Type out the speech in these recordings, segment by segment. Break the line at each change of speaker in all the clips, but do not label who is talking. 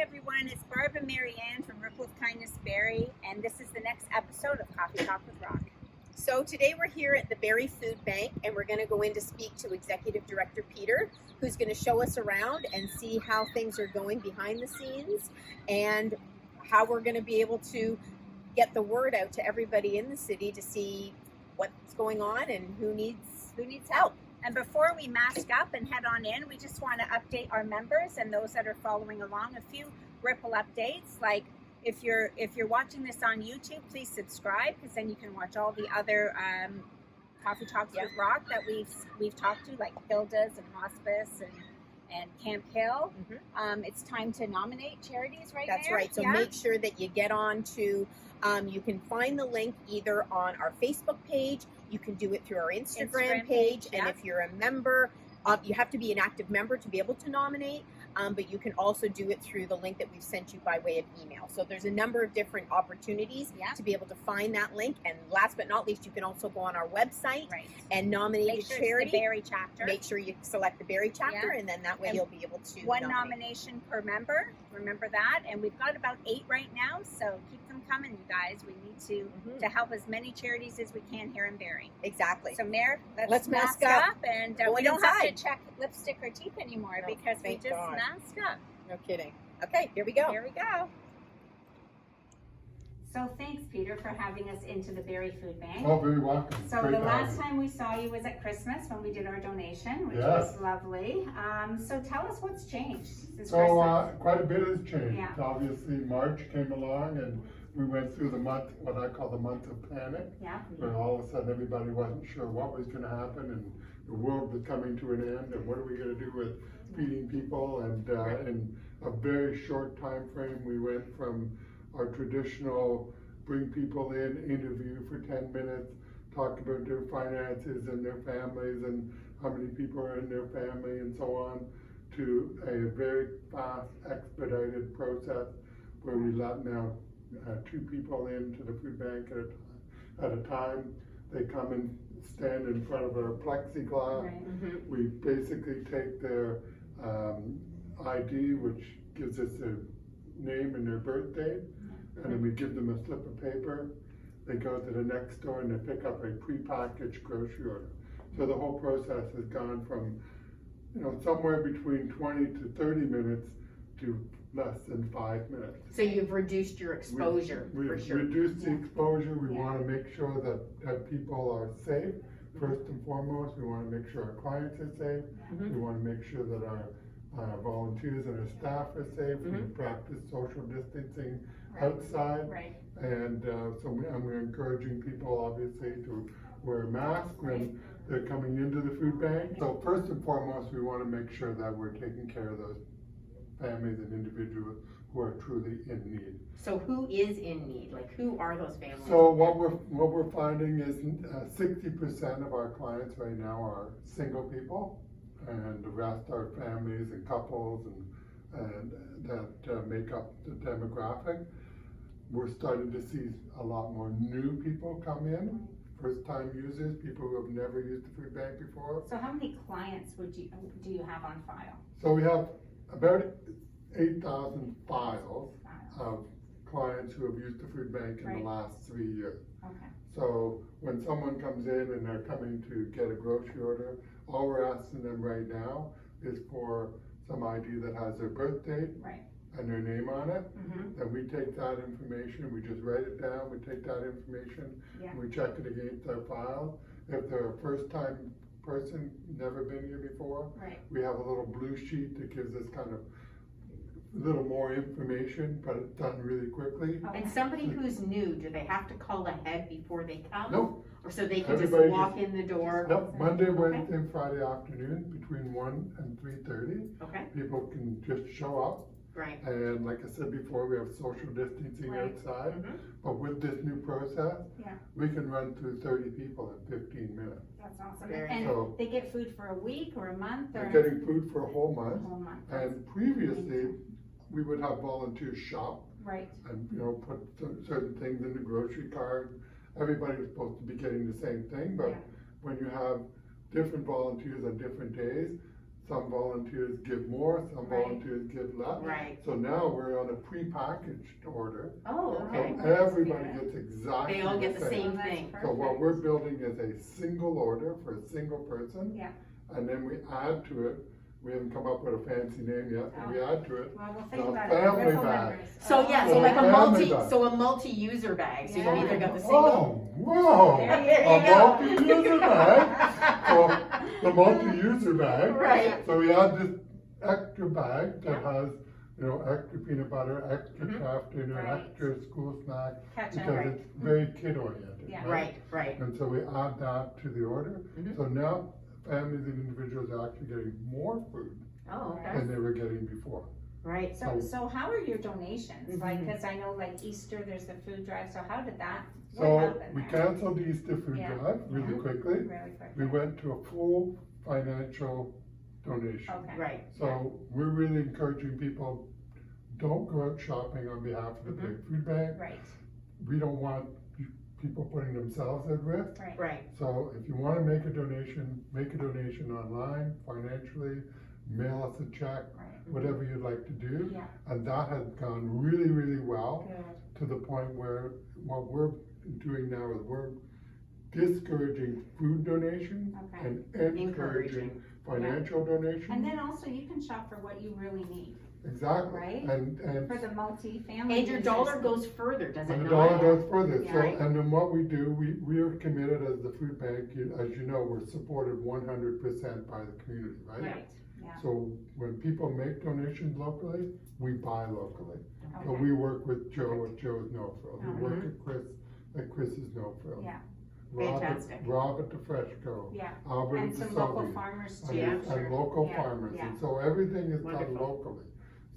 everyone, it's Barb and Marianne from Ripple of Kindness Barrie, and this is the next episode of Coffee Talk with ROK.
So today we're here at the Barrie Food Bank, and we're going to go in to speak to Executive Director Peter, who's going to show us around and see how things are going behind the scenes and how we're going to be able to get the word out to everybody in the city to see what's going on and who needs help.
And before we mask up and head on in, we just want to update our members and those that are following along. A few Ripple updates, like if you're watching this on YouTube, please subscribe, because then you can watch all the other Coffee Talks with ROK that we've talked to, like Hilda's and Hospice and Camp Hill. It's time to nominate charities
That's right. So make sure that you get on to, you can find the link either on our Facebook page, you can do it through our Instagram page, and if you're a member, you have to be an active member to be able to nominate, but you can also do it through the link that we've sent you by way of email. So there's a number of different opportunities to be able to find that link. And last but not least, you can also go on our website and nominate a charity.
The Barrie chapter.
Make sure you select the Barrie chapter, and then that way you'll be able to
One nomination per member. Remember that. And we've got about 8 right now, so keep them coming, you guys. We need to help as many charities as we can here in Barrie.
Exactly.
So, Mare, let's mask up, and we don't have to check lipstick or teeth anymore because we just mask up.
No kidding. Okay, here we go.
Here we go. So thanks, Peter, for having us into the Barrie Food Bank.
Oh, very welcome.
So the last time we saw you was at Christmas when we did our donation, which was lovely. So tell us what's changed since Christmas.
Quite a bit has changed.
Yeah.
Obviously, March came along and we went through the month, what I call the month of panic, where all of a sudden everybody wasn't sure what was going to happen, and the world was coming to an end, and what are we going to do with feeding people? And in a very short time frame, we went from our traditional bring people in, interview for 10 minutes, talk about their finances and their families and how many people are in their family and so on, to a very fast, expedited process where we let now 2 people into the food bank at a time. They come and stand in front of our plexiglass. We basically take their ID, which gives us their name and their birth date, and then we give them a slip of paper. They go to the next store and they pick up a prepackaged grocery order. So the whole process has gone from, somewhere between 20 to 30 minutes to less than 5 minutes.
So you've reduced your exposure, for sure.
We've reduced the exposure. We want to make sure that people are safe. First and foremost, we want to make sure our clients are safe. We want to make sure that our volunteers and our staff are safe. We practice social distancing outside. And so we're encouraging people, obviously, to wear masks when they're coming into the food bank. So first and foremost, we want to make sure that we're taking care of those families and individuals who are truly in need.
So who is in need? Like, who are those families?
So what we're finding is 60% of our clients right now are single people, and the rest are families and couples and that make up the demographic. We're starting to see a lot more new people come in, first-time users, people who have never used the food bank before.
So how many clients do you have on file?
So we have about 8,000 files of clients who have used the food bank in the last 3 years. So when someone comes in and they're coming to get a grocery order, all we're asking them right now is for some ID that has their birth date and their name on it. Then we take that information, we just write it down, we take that information, and we check it against our files. If they're a first-time person, never been here before, we have a little blue sheet that gives us kind of a little more information, but it's done really quickly.
And somebody who's new, do they have to call ahead before they come?
Nope.
Or so they can just walk in the door?
Nope. Monday, Wednesday, and Friday afternoon between 1 and 3:30. People can just show up. And like I said before, we have social distancing outside. But with this new process, we can run through 30 people in 15 minutes.
That's awesome. And they get food for a week or a month?
They're getting food for a whole month. And previously, we would have volunteers shop and put certain things in the grocery cart. Everybody was supposed to be getting the same thing, but when you have different volunteers on different days, some volunteers give more, some
Right.
volunteers give less.
Right.
So now we're on a pre-packaged order.
Oh, okay.
So everybody gets exactly
They all get the same
Oh, that's
thing.
So what
perfect.
we're building is a single order for a single person.
Yeah.
And then we add to it, we haven't come up with a fancy name yet, but we add to it
Well, we'll think
the
about
family
it. Ripple
bag.
members.
So yeah, so
Oh,
like a
family bag.
multi-user bag. So
Yeah.
you've either got the single.
Oh, whoa!
There you
A
go.
multi-user bag. So the multi-user bag.
Right.
So we add this extra bag that has, extra peanut butter, extra craft dinner,
Right.
extra school snack,
Ketchup.
because
Right.
it's very kid oriented.
Yeah.
Right.
And so we add that to the order.
Mhm.
So now families and individuals are actually getting more food
Oh,
Right.
okay.
than they were getting before.
Right.
So how are your donations? Like,
Mhm.
because I know like Easter, there's the food drive, so how did that, what
So
happened
we
there?
canceled the Easter food
Yeah.
drive really
Mhm.
quickly.
Really quick.
We went to a full financial donation.
Okay.
Right.
So we're really encouraging people, don't go out shopping on behalf of the Barrie Food Bank.
Right,
We don't want people putting themselves at risk.
right.
Right.
So if you want to make a donation online, financially, mail us a check,
Right.
whatever you'd like to do.
Yeah.
And that has gone really, really well
Good.
to the point where what we're doing now is we're discouraging food donations
Okay.
and
Encouraging.
encouraging financial donations.
And then also you can shop for what you really need
Exactly.
Right?
And
for the multi-family.
And your
users.
dollar goes further, does it
And the
not?
dollar goes further.
Yeah.
So,
Right.
and then what we do, we are committed as the food bank, as you know, we're supported 100% by the community, right?
Right, yeah.
So when people make donations locally, we buy locally. So
Okay.
we work with Joe at Joe's No-Frills. We work
Mhm.
at Chris at Chris's No-Frills.
Yeah.
Fantastic.
Rob at the Fresh Co.
Yeah.
Albert
And
at the
some local
Sobeys.
farmers too.
And,
Yeah,
I'm sure.
and local
Yeah,
farmers,
yeah.
and so everything is done
Wonderful.
locally.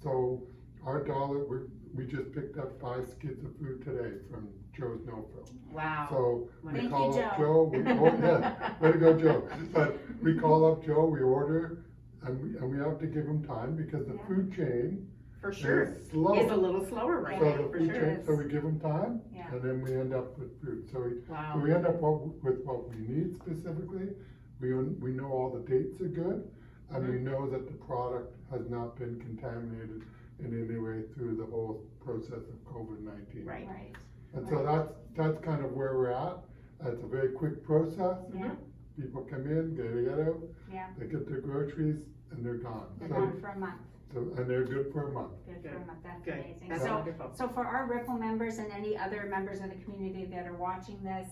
So our dollar, we just picked up 5 skids of food today from Joe's No-Frill.
Wow.
So we
Thank
call
you,
up
Joe.
Joe, way to go, Joe. But we call up Joe, we order, and we have to give him time because the
Yeah.
food chain
For sure.
is slow.
Is a little slower right
So
now,
the
for
food
sure.
chain, so we give them time,
Yeah.
and then we end up with food. So
Wow.
we end up with what we need specifically. We know all the dates are good, and we know that the product has not been contaminated in any way through the whole process of COVID-19.
Right.
Right.
And so that's kind of where we're at. It's a very quick process.
Yeah.
People come in, they get out,
Yeah.
they get their groceries, and they're gone.
They're
So,
gone for a month.
and they're good for a month.
Good for a month. That's
Good.
amazing.
That's
So,
wonderful.
so for our Ripple members and any other members of the community that are watching this,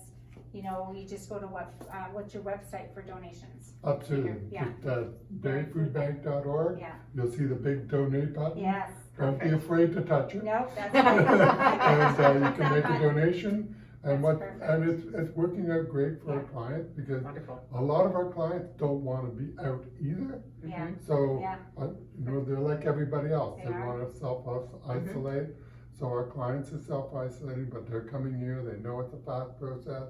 you just go to what's your website for donations?
Absolutely.
Yeah.
Just barriefoodbank.org.
Yeah.
You'll see the big donate button.
Yes.
Don't be afraid to touch it.
No, that's
And you can make a
fine.
donation. And
That's perfect.
it's working out great for our clients because
Wonderful.
a lot of our clients don't want to be out either.
Yeah.
So,
Yeah.
they're like everybody else.
They
They
are.
want to self-isolate. So our clients are self-isolating, but they're coming here. They know it's a fast process.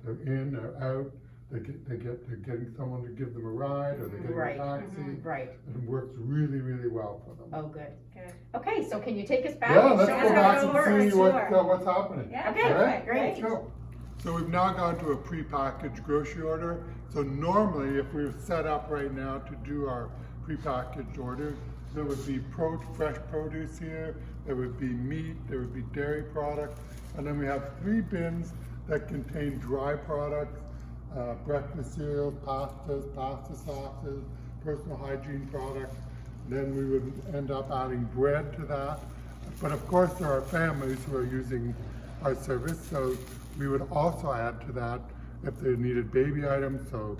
They're in, they're out. They're getting someone to give them a ride, or they're getting
Right.
a taxi.
Right.
And it works really, really well for them.
Oh, good.
Good.
Okay, so can you take us back?
Yeah,
and
let's
show
go
us how
back
it
and
works?
see
Sure.
what's happening.
Yeah.
Okay,
All right?
great.
Let's go. So we've now gone to a prepackaged grocery order. So normally, if we were set up right now to do our prepackaged order, there would be fresh produce here, there would be meat, there would be dairy products, and then we have 3 bins that contain dry products, breakfast cereals, pastas, pasta sauces, personal hygiene products. Then we would end up adding bread to that. But of course, there are families who are using our service, so we would also add to that if they needed baby items, so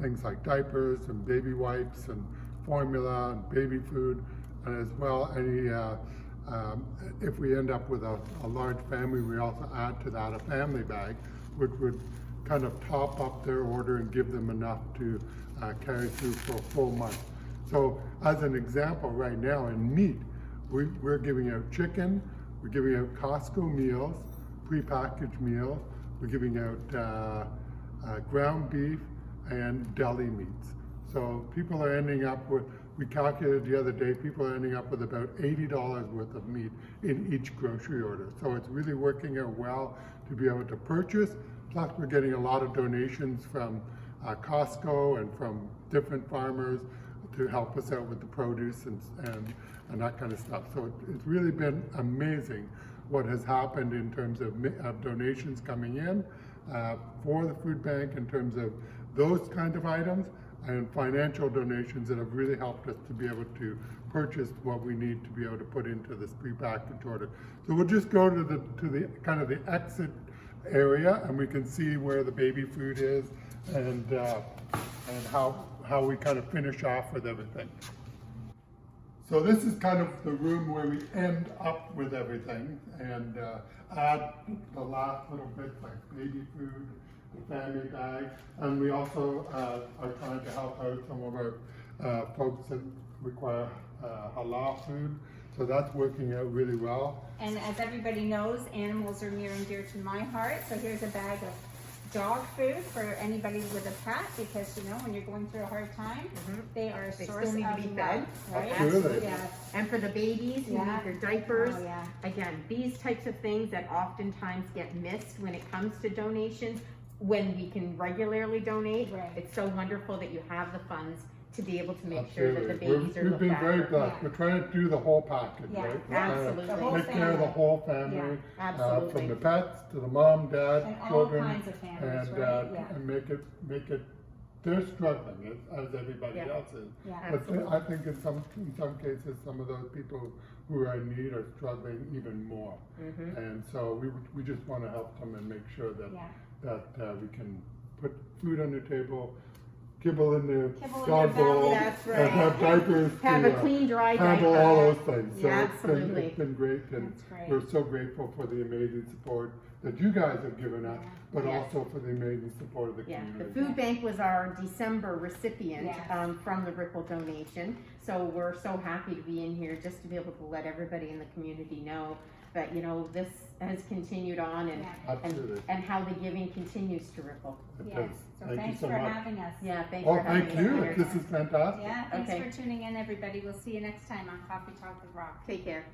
things like diapers and baby wipes and formula and baby food, and as well any if we end up with a large family, we also add to that a family bag, which would kind of top up their order and give them enough to carry through for a full month. So as an example, right now in meat, we're giving out chicken, we're giving out Costco meals, prepackaged meals, we're giving out ground beef and deli meats. So people are ending up with, we calculated the other day, people are ending up with about $80 worth of meat in each grocery order. So it's really working out well to be able to purchase. Plus we're getting a lot of donations from Costco and from different farmers to help us out with the produce and that kind of stuff. So it's really been amazing what has happened in terms of donations coming in for the food bank in terms of those kind of items, and financial donations that have really helped us to be able to purchase what we need to be able to put into this prepackaged order. So we'll just go to the kind of the exit area, and we can see where the baby food is and how we kind of finish off with everything. So this is kind of the room where we end up with everything and add the last little bits like baby food, the family bag, and we also are trying to help out some of our folks that require halal food. So that's working out really well.
And as everybody knows, animals are near and dear to my heart. So here's a bag of dog food for anybody with a pet, because you know when you're going through a hard time, they are a source
still need to be
of
fed.
love, right?
Absolutely.
Yeah.
And for the babies who need their diapers,
Oh, yeah.
again, these types of things that oftentimes get missed when it comes to donations, when we can regularly donate,
Right.
it's so wonderful that you have the funds to be able to make sure that the
Absolutely.
babies are
We've
looked
been very
after.
blessed.
Yeah.
We're trying to do the whole package,
Yeah,
right? We're
absolutely.
trying
The whole
to take care of the
family.
whole family,
Yeah,
absolutely.
from the pets to the mom, dad,
And all
children,
kinds of families,
and
right? Yeah.
and make it. They're struggling as everybody
Yeah.
else is.
Yeah.
But
Absolutely.
I think in some cases, some of those people who are in need are struggling even more. And so we just want to help them and make sure that
Yeah.
we can put food on the table, kibble in their
Kibble in
dog
their belly.
bowl,
That's
and
right.
have diapers
Have
to
a clean, dry
handle
diaper.
all those things. So
Yeah,
it's
absolutely.
been great, and
That's great.
we're so grateful for the amazing support that you guys have given us, but
Yes.
also for the amazing support of the
Yeah, the
community.
food bank was our December recipient
Yes.
from the Ripple donation. So we're so happy to be in here just to be able to let everybody in the community know that, you know, this has continued on and,
Yeah.
Absolutely.
and how the giving continues to ripple.
It
Yes.
does.
So
Thank you
thanks
so
for
much.
having us.
Yeah, thanks
Oh,
for having
thank
us
you.
here.
This is fantastic.
Yeah, thanks
Okay.
for tuning in, everybody. We'll see you next time on Coffee Talk with Rock.
Take care.